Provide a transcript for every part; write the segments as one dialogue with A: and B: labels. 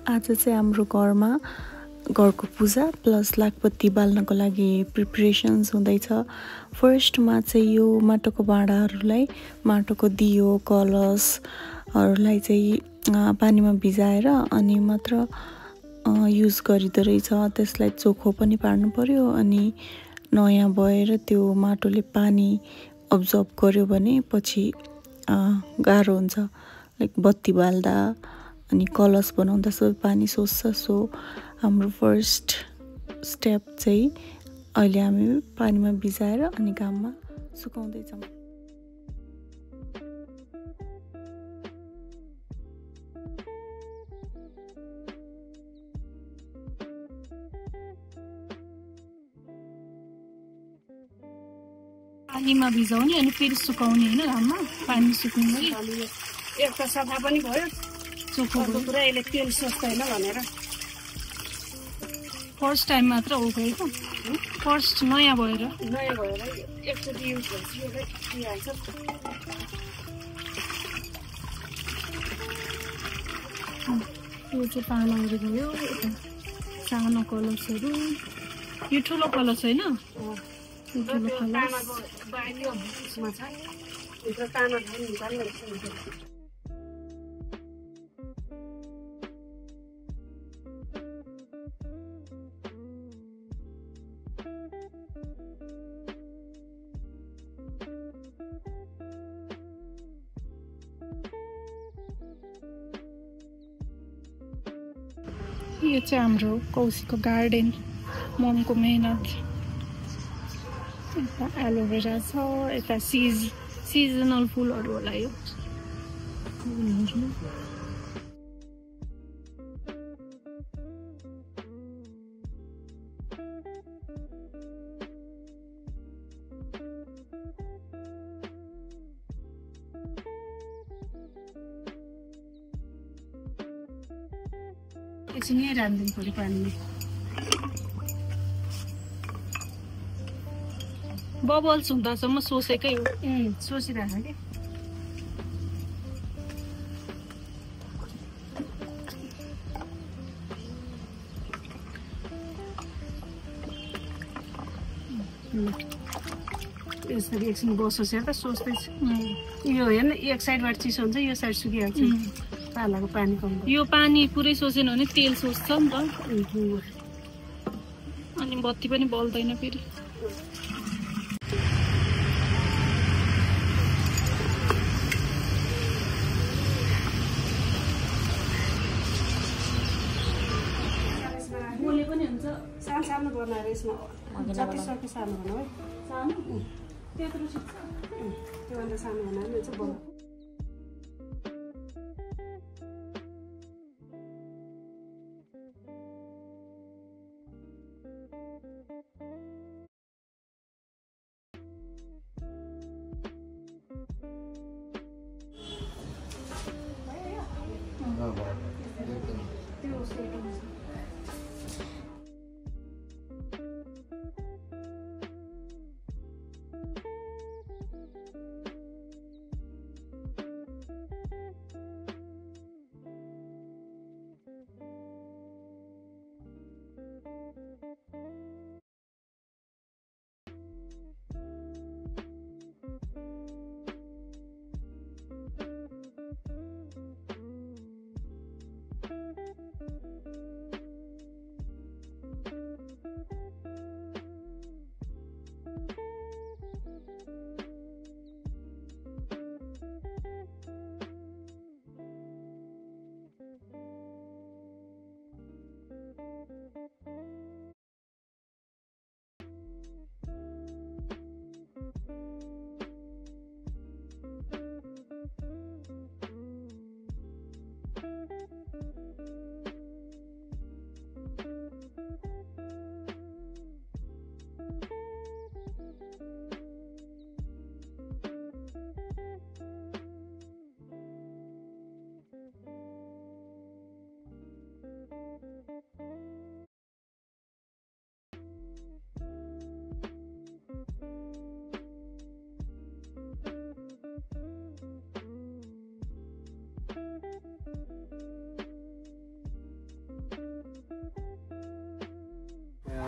A: आज चाहिँ हाम्रो घरमा घरको पूजा प्लस लाखपत्ती बाल्नको लागि प्रिपरेसन्स हुँदैछ। फर्स्टमा चाहिँ यो माटोको भाँडाहरूलाई, माटोको दियो कलशहरूलाई चाहिँ पानीमा भिजाएर अनि मात्र युज गरिँदो रहेछ। त्यसलाई चोखो पनि पार्नु पर्यो अनि नयाँ भएर त्यो माटोले पानी अब्जर्भ गर्यो भने पछि गाह्रो हुन्छ। लाइक बत्ती बाल्दा अनि कलश बनाउँदा सबै पानी सोच्छ। सो हाम्रो फर्स्ट स्टेप चाहिँ अहिले हामी पानीमा भिजाएर अनि घाममा सुकाउँदैछौँ।
B: पानीमा भिजाउने अनि फेरि सुकाउने होइन घाममा पानी सुकाउने।
C: एक त सफा पनि भयो,
B: चोखो
C: पुरा यसले तेल सोच्दैन भनेर
B: फर्स्ट टाइम मात्र हो गयो त, फर्स्ट नयाँ भएर
C: एकचोटि युज भइहाल्छ।
B: यो चाहिँ पालाहरू भयो, सानो कलशहरू। यो ठुलो कलश होइन, ठुलो कलश
C: उसमा छ भित्र तामा हुन्छ नि।
B: यो चाहिँ हाम्रो कौशीको गार्डन, ममको मेहनत। यता एलोभेरा छ, यता सिजनल फुलहरू होला यो।
C: एकछिन यहीँ राखिदिनु पऱ्यो पानीमा।
B: बबल्स हुँदासम्म सोचेकै हो।
C: सोचिरहेको कि यसरी एकछिन बसोस् हेर त, सोच्दैछु। यो हेर्न एक साइडबाट चिसो हुन्छ, यो साइड सुकिहाल्छ। पालाको पानी कम,
B: यो पानी पुरै सोचेन भने तेल सोच्छ नि त, अनि बत्ती पनि बल्दैन फेरि।
C: गोले पनि हुन्छ, सानो सानो बनाएर यसमा जति सक्यो सानो बनाऊ है।
B: सानो त्यत्रो ठिक छ,
C: त्योभन्दा सानो बनायो भने चाहिँ बनाऊ।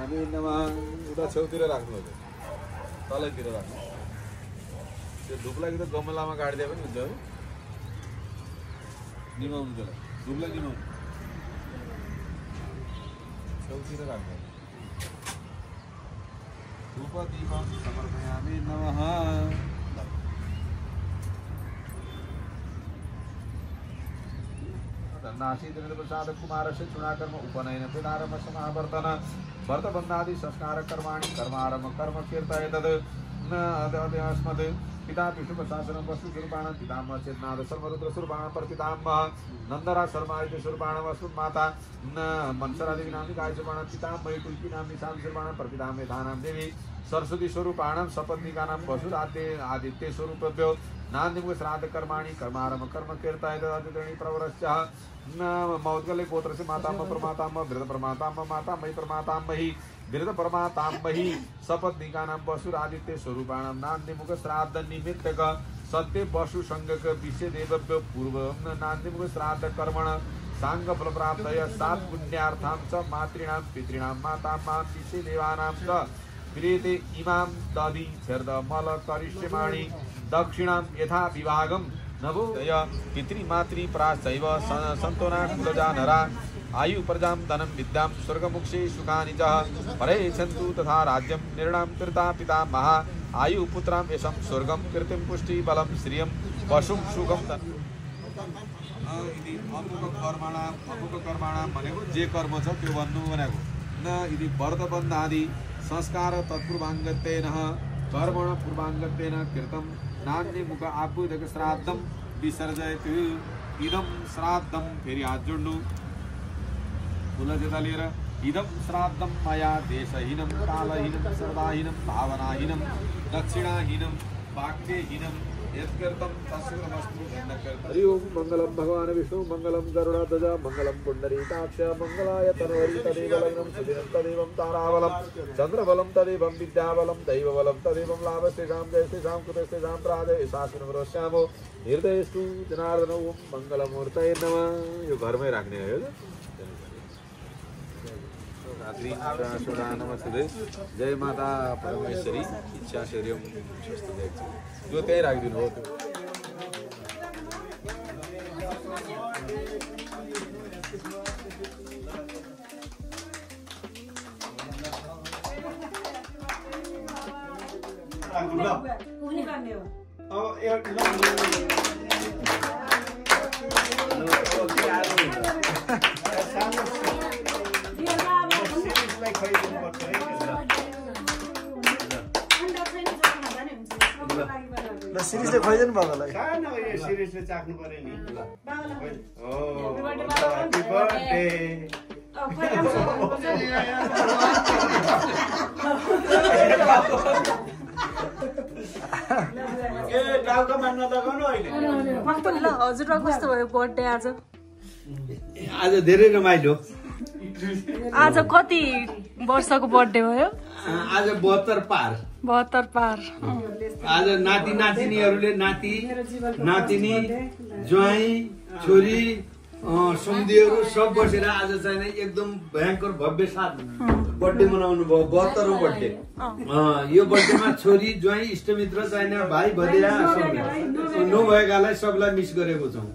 D: भयामि नमः उता छेउतिर राख्नु हो तलैतिर राख्नु त्यो धुपलाई त गमलामा गाडिदिए पनि हुन्छ है निमाउनु त्यसलाई धुपलाई निमाउनु छेउतिर राख्नु धूप दीपं समर्पयामि नमः नासीद्रप्रसाद कुमारस्य चूणाकर्म उपनयन पितारम समावर्तन व्रतबन्धादि संस्कार कर्माणि कर्मारम कर्म कीर्तय तद् न अस्मद् पिता विष्णुप्रशासनं वस्तुस्वरूपाणां पितामह चेतनाद सर्वरुद्रस्वरूपाणां परपितामह नन्दरा शर्मादित्य स्वरूपाणां वस्तुमाता न मनसरादेवी नाम्नि गायस्वरूपाणां पितामही तुलसी नाम्नि शान्तिस्वरूपाणां परपितामहे धानां देवी सरस्वती स्वरूपाणां सपत्निकानां आदित्य स्वरूपभ्यो नान्दिमुख श्राद्ध कर्माणि कर्मारम कर्म कीर्तय तद् प्रवरश्च मौद्गल्य गोत्रस्य मातामह प्रमातामह वृद्ध प्रमातामह मातामही प्रमातामही वृद्ध प्रमातामही सपत्निकानां वसुरादित्य स्वरूपाणां नान्दिमुख श्राद्ध निमित्तक सत्य वसु संगक विषय देवभ्यो पूर्व नान्दिमुख श्राद्ध कर्मण सांग फल प्राप्तय सात पुण्यार्थां च मातॄणां पितॄणां मातामहां विषय देवानां च प्रीते इमां दधि छर्द मल करिष्यमाणि दक्षिणां यथा विभागं नभोदय पितृमातृ प्राश्चैव सन्तोना कुलजा नरा आयु प्रजां धनं विद्यां स्वर्गमुक्षे सुखानि च परेच्छन्तु तथा राज्यं निर्णां कृता पितामहा आयु पुत्रां यशं स्वर्गं कीर्तिं पुष्टि बलं श्रियं पशुं सुखं यदि अमुक कर्माणां भनेको जे कर्म छ त्यो भन्नु भनेको न यदि व्रतबन्धादि संस्कार तत्पूर्वाङ्गत्वेन कर्मण पूर्वाङ्गत्वेन कृतं नान्यमुख आभ्युदक श्राद्धं विसर्जयतु इदं श्राद्धं फेरि हात जोड्नु फुलजता लिएर इदं श्राद्धं मया देशहीनं कालहीनं श्रद्धाहीनं भावनाहीनं दक्षिणाहीनं वाक्यहीनं यत्कृतं तस्कृतमस्तु हरि ओम मंगलम भगवान विष्णु मंगलम गरुड़ध्वज मंगलम पुंडरीकाक्ष मंगलाय तनोहरि तदेव लग्नं सुदिनं तदेवं ताराबलं चंद्रबलं तदेवं विद्याबलं दैवबलं तदेवं लाभस्तेषां जयस्तेषां कृतस्तेषां प्रादय शासनवरोश्यामो हृदयस्तु जनार्दन ओम मंगलमूर्तये नमः। यो घरमै राख्ने हो रात्रि नमस्ते जय माता परमेश्वरी इच्छा शरीरम स्वस्थ जो त्यही राखिदिनु हो
E: सिरिजले खोइदिनु बाबालाई
F: खान यो सिरिजले चाख्नु पर्यो नि ओ ह्यापी बर्थडे ए टाउको मान्न त गर्नु अहिले
B: ल हजुरबा कस्तो भयो बर्थडे आज
F: धेरै रमाइलो
B: आज कति वर्षको बर्थडे भयो
F: आज 72 पार आज नाति नातिनीहरूले नाति नातिनी ज्वाइँ छोरी सम्धिहरू सब बसेर आज चाहिँ एकदम भयङ्कर भव्य साथ बर्थडे मनाउनु भयो 72औं बर्थडे यो बर्थडेमा छोरी ज्वाइँ इष्टमित्र चाहिने भाइ भदिया सब नभएकालाई सबलाई मिस गरेको छौँ।